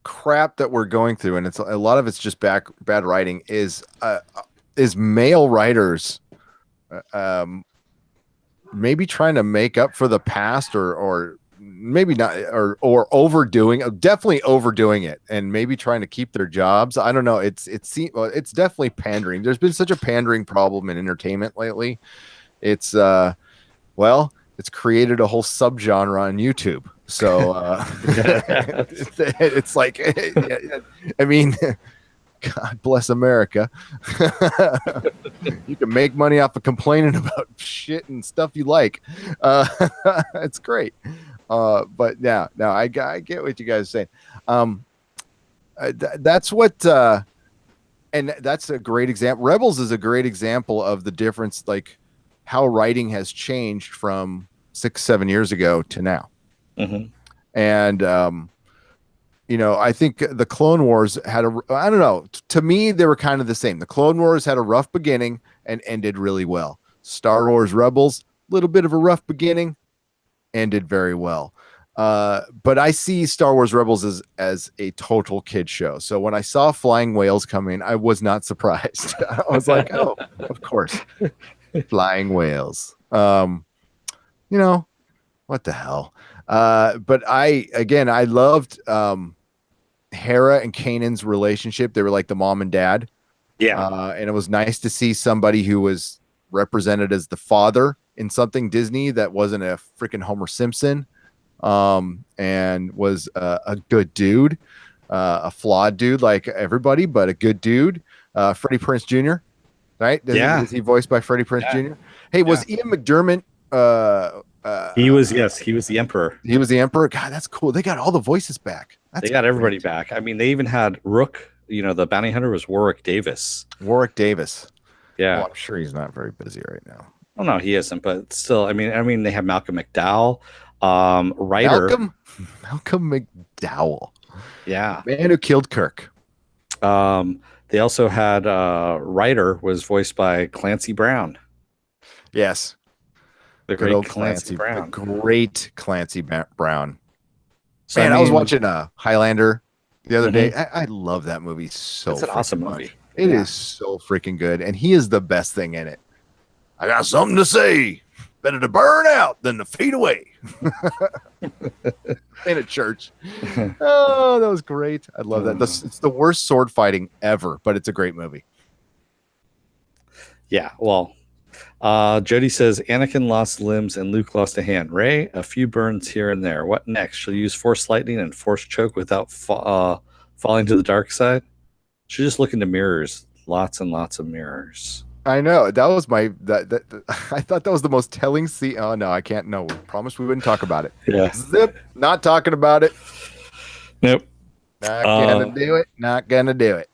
crap that we're going through, and a lot of it's just bad writing, is male writers maybe trying to make up for the past, or maybe not, or overdoing, definitely overdoing it, and maybe trying to keep their jobs. I don't know. It's definitely pandering. There's been such a pandering problem in entertainment lately. It's it's created a whole subgenre on YouTube. So it's like, I mean, God bless America. You can make money off of complaining about shit and stuff you like. It's great. But no, I get what you guys are saying. That's what, and that's a great example. Rebels is a great example of the difference, like how writing has changed from 6-7 years ago to now. Mm-hmm. And I think the Clone Wars had I don't know. To me, they were kind of the same. The Clone Wars had a rough beginning and ended really well. Star Wars Rebels, a little bit of a rough beginning, ended very well. But I see Star Wars Rebels as a total kid show. So when I saw flying whales coming, I was not surprised. I was like, oh, of course, flying whales. What the hell? But I loved Hera and Kanan's relationship. They were like the mom and dad. Yeah. And it was nice to see somebody who was represented as the father in something Disney that wasn't a freaking Homer Simpson, and was a good dude, a flawed dude like everybody, but a good dude. Freddie Prinze Jr., right? Is he voiced by Freddie Prinze Jr.? Hey, was Ian McDermott? He was the Emperor. He was the Emperor. God, that's cool. They got all the voices back. They got everybody back. I mean, they even had Rook. The bounty hunter was Warwick Davis. Yeah. Well, I'm sure he's not very busy right now. Oh no, he isn't. But still, I mean, they have Malcolm McDowell, writer. Malcolm McDowell. Yeah, man who killed Kirk. They also had writer was voiced by Clancy Brown. Yes, the great Clancy Brown. The great Clancy Brown. So, man, I was watching Highlander the other day. I love that movie so much. It's an awesome movie. It is so freaking good, and he is the best thing in it. I got something to say. Better to burn out than to fade away. In a church. Oh, that was great. I love that. It's the worst sword fighting ever, but it's a great movie. Yeah, well, Jody says Anakin lost limbs and Luke lost a hand. Rey, a few burns here and there. What next? She'll use Force lightning and Force choke without falling to the dark side? She'll just look into mirrors. Lots and lots of mirrors. I know. That was I thought that was the most telling scene. Oh, no, I can't. No, we promised we wouldn't talk about it. Yeah. Zip. Not talking about it. Nope. Not gonna do it. Not gonna do it.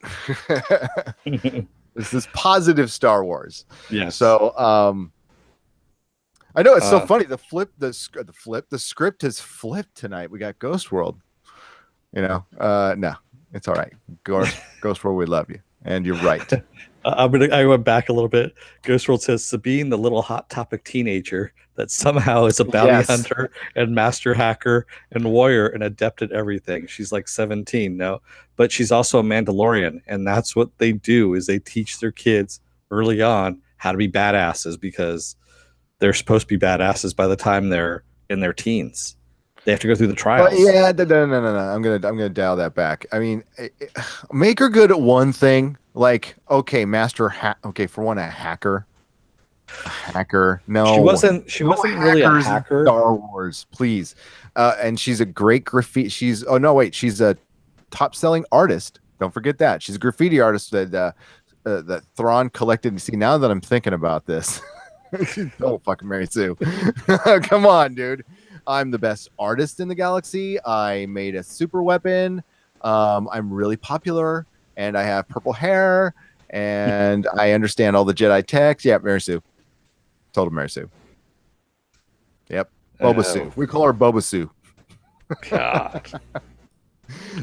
This is positive Star Wars. Yeah. So, I know it's so funny. The script has flipped tonight. We got Ghost World. No, it's all right. Ghost World, we love you, and you're right. I went back a little bit. Ghost World says Sabine, the little hot topic teenager that somehow is a bounty hunter and master hacker and warrior and adept at everything. She's like 17, but she's also a Mandalorian, and that's what they do is they teach their kids early on how to be badasses because they're supposed to be badasses by the time they're in their teens. They have to go through the trials. No. I'm gonna dial that back. I mean, make her good at one thing. Like, okay, for one, a hacker. No, she wasn't really a hacker. Star Wars, please. And she's a great graffiti. She's a top-selling artist. Don't forget that. She's a graffiti artist that Thrawn collected. See, now that I'm thinking about this, don't fucking Mary Sue. Come on, dude. I'm the best artist in the galaxy. I made a super weapon. I'm really popular, and I have purple hair, and I understand all the Jedi techs. Yeah, Mary Sue. Total Mary Sue. Yep. Boba Sue. We call her Boba Sue. God.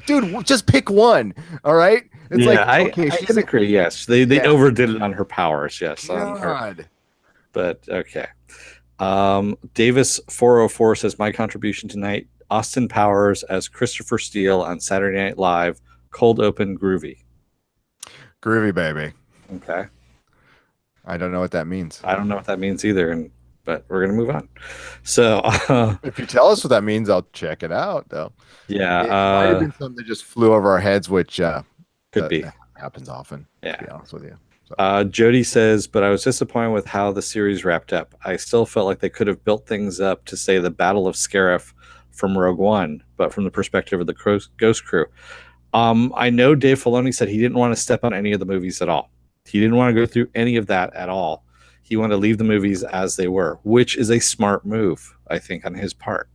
Dude, just pick one. All right. It's I can agree. Yes. They overdid it on her powers. Yes. God. But okay. Davis 404 says my contribution tonight, Austin Powers as Christopher Steele on Saturday Night Live, cold open groovy. Groovy, baby. Okay. I don't know what that means. I don't know what that means either, but we're gonna move on. So if you tell us what that means, I'll check it out though. Yeah. It might have been something that just flew over our heads, which could be. Happens often, yeah. To be honest with you. Jody says, but I was disappointed with how the series wrapped up. I still felt like they could have built things up to say the Battle of Scarif from Rogue One, but from the perspective of the Ghost Crew. I know Dave Filoni said he didn't want to step on any of the movies at all. He didn't want to go through any of that at all. He wanted to leave the movies as they were, which is a smart move, I think, on his part.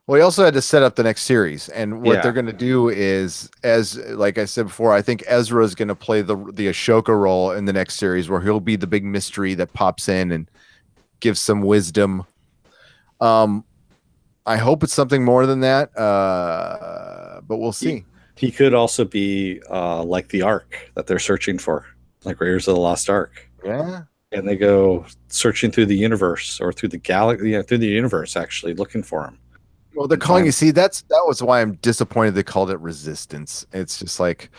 Well, he also had to set up the next series, and what they're going to do is, like I said before, I think Ezra is going to play the Ashoka role in the next series, where he'll be the big mystery that pops in and gives some wisdom. I hope it's something more than that, but we'll see. He could also be like the Ark that they're searching for, like Raiders of the Lost Ark. Yeah. And they go searching through the universe or through the galaxy, through the universe, actually looking for him. Well, they're calling you. See, that was why I'm disappointed they called it Resistance. It's just like,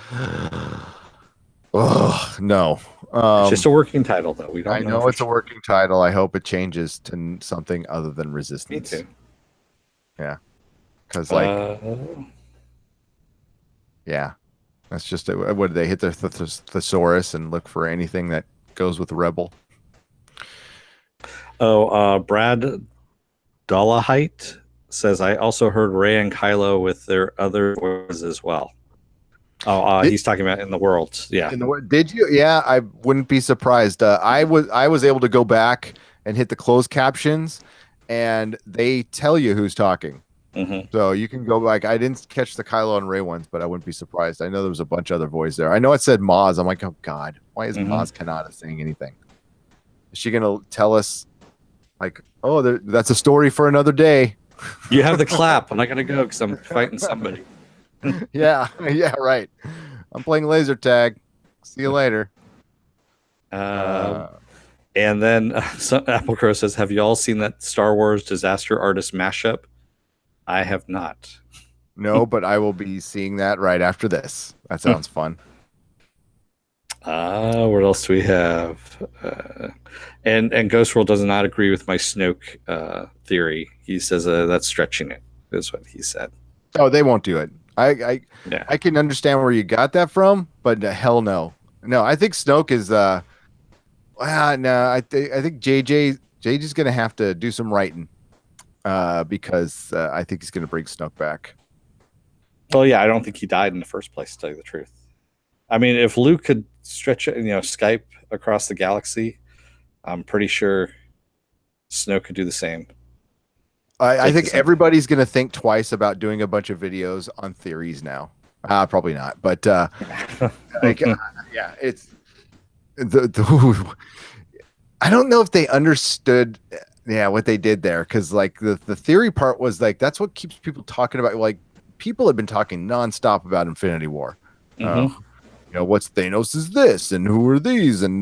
oh no. It's just a working title, though. We don't. I know it's a working title. I hope it changes to something other than Resistance. Me too. Yeah, because like, yeah, that's just what did they hit the thesaurus and look for anything that goes with Rebel. Oh, Brad Dollahite says, I also heard Rey and Kylo with their other voices as well. Oh, he's talking about in the world. Yeah. Did you? Yeah, I wouldn't be surprised. I was able to go back and hit the closed captions, and they tell you who's talking. Mm-hmm. So you can go back. I didn't catch the Kylo and Rey ones, but I wouldn't be surprised. I know there was a bunch of other voices there. I know it said Maz. I'm like, oh God, why is Maz Kanata saying anything? Is she gonna tell us, like, oh, that's a story for another day? You have the clap. I'm not gonna go because I'm fighting somebody. yeah, right. I'm playing laser tag. See you later. And then Apple Crow says, have you all seen that Star Wars Disaster Artist mashup? I have not. No, but I will be seeing that right after this. That sounds fun. What else do we have? And Ghost World does not agree with my Snoke theory. He says that's stretching it, is what he said. Oh, they won't do it. I can understand where you got that from, but hell no. No, I think Snoke is no, I think JJ's gonna have to do some writing. Because I think he's gonna bring Snoke back. Well, yeah, I don't think he died in the first place, to tell you the truth. I mean, if Luke could stretch it, Skype across the galaxy, I'm pretty sure Snoke could do the same. I think everybody's going to think twice about doing a bunch of videos on theories now. Probably not, but yeah, it's I don't know if they understood what they did there, because like the theory part was like that's what keeps people talking about. Like people have been talking nonstop about Infinity War. What's Thanos is this, and who are these, and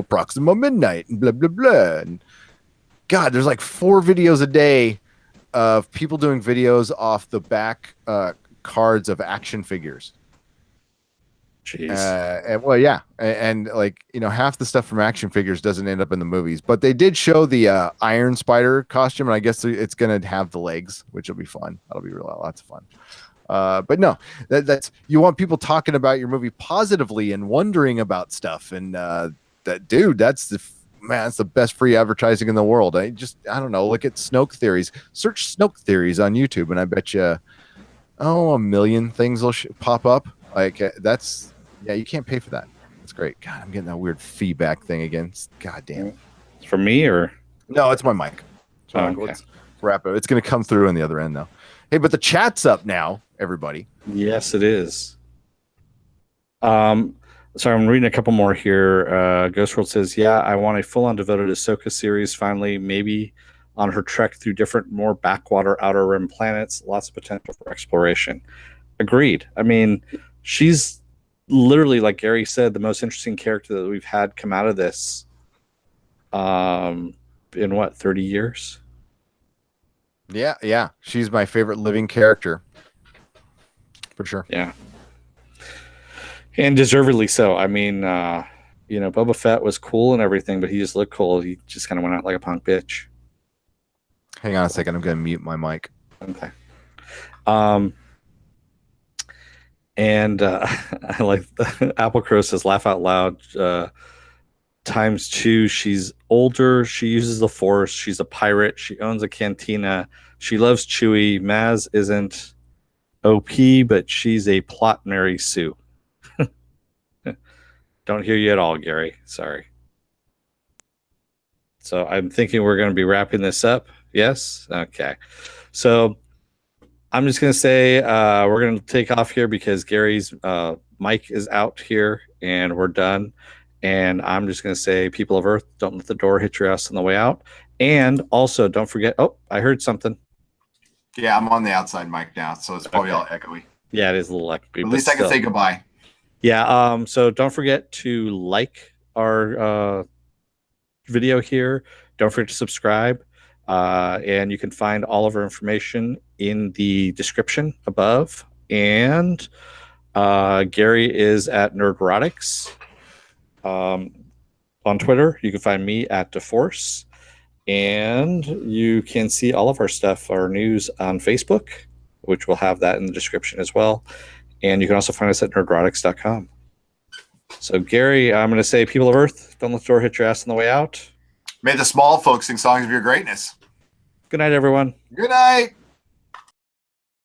Proxima Midnight, and blah blah blah. And God, there's like 4 videos a day of people doing videos off the back cards of action figures. Jeez. And like half the stuff from action figures doesn't end up in the movies, but they did show the Iron Spider costume, and I guess it's gonna have the legs, which will be fun. That'll be lots of fun. But no, that's you want people talking about your movie positively and wondering about stuff, and that's the best free advertising in the world. I don't know. Look at Snoke theories. Search Snoke theories on YouTube, and I bet you, a million things will pop up. Like that's. Yeah, you can't pay for that. That's great. God, I'm getting that weird feedback thing again. God damn it. For me or? No, it's my mic. Okay. Let's wrap it. It's going to come through on the other end, though. Hey, but the chat's up now, everybody. Yes, it is. Sorry, I'm reading a couple more here. Ghost World says, yeah, I want a full-on devoted Ahsoka series finally, maybe on her trek through different, more backwater outer rim planets. Lots of potential for exploration. Agreed. I mean, she's literally, like Gary said, the most interesting character that we've had come out of this in 30 years? Yeah. She's my favorite living character. For sure. Yeah. And deservedly so. I mean, Boba Fett was cool and everything, but he just looked cool. He just kind of went out like a punk bitch. Hang on a second. I'm going to mute my mic. Okay. And I like Apple Crow says, laugh out loud. ×2. She's older. She uses the Force. She's a pirate. She owns a cantina. She loves Chewie. Maz isn't OP, but she's a plot Mary Sue. Don't hear you at all, Gary. Sorry. So I'm thinking we're going to be wrapping this up. Yes? Okay. So I'm just going to say we're going to take off here because Gary's mic is out here and we're done. And I'm just going to say, people of Earth, don't let the door hit your ass on the way out. And also, don't forget, I heard something. Yeah, I'm on the outside mic now, so it's probably all echoey. Yeah, it is a little echoey. At least I can say goodbye. Yeah. So don't forget to like our video here. Don't forget to subscribe. And you can find all of our information in the description above. And Gary is at Nerdrotics on Twitter. You can find me at DeForce. And you can see all of our stuff, our news on Facebook, which we'll have that in the description as well. And you can also find us at nerdrotics.com. So, Gary, I'm going to say, people of Earth, don't let the door hit your ass on the way out. May the small folks sing songs of your greatness. Good night, everyone. Good night.